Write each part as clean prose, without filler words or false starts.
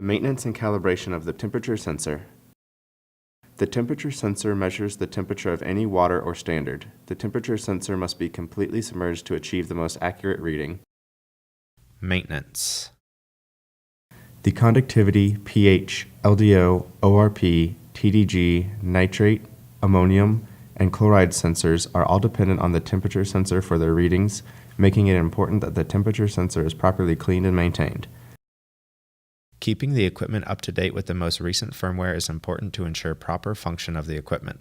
Maintenance and calibration of the temperature sensor. The temperature sensor measures the temperature of any water or standard. The temperature sensor must be completely submerged to achieve the most accurate reading. Maintenance. The conductivity, pH, LDO, ORP, TDG, nitrate, ammonium, and chloride sensors are all dependent on the temperature sensor for their readings, making it important that the temperature sensor is properly cleaned and maintained. Keeping the equipment up to date with the most recent firmware is important to ensure proper function of the equipment.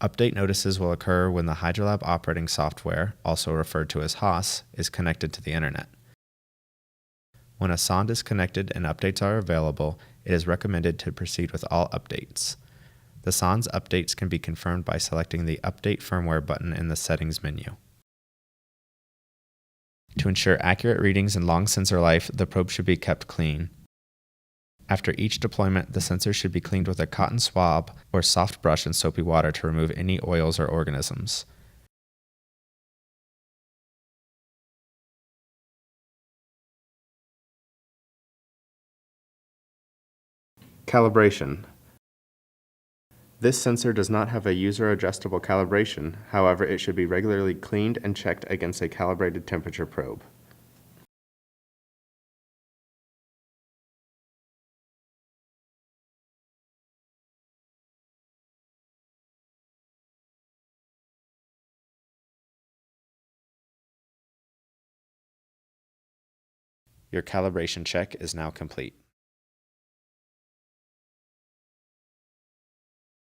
Update notices will occur when the Hydrolab operating software, also referred to as HOS, is connected to the internet. When a sonde is connected and updates are available, it is recommended to proceed with all updates. The sonde's updates can be confirmed by selecting the Update Firmware button in the Settings menu. To ensure accurate readings and long sensor life, the probe should be kept clean. After each deployment, the sensor should be cleaned with a cotton swab or soft brush in soapy water to remove any oils or organisms. Calibration. This sensor does not have a user-adjustable calibration, however, it should be regularly cleaned and checked against a calibrated temperature probe. Your calibration check is now complete.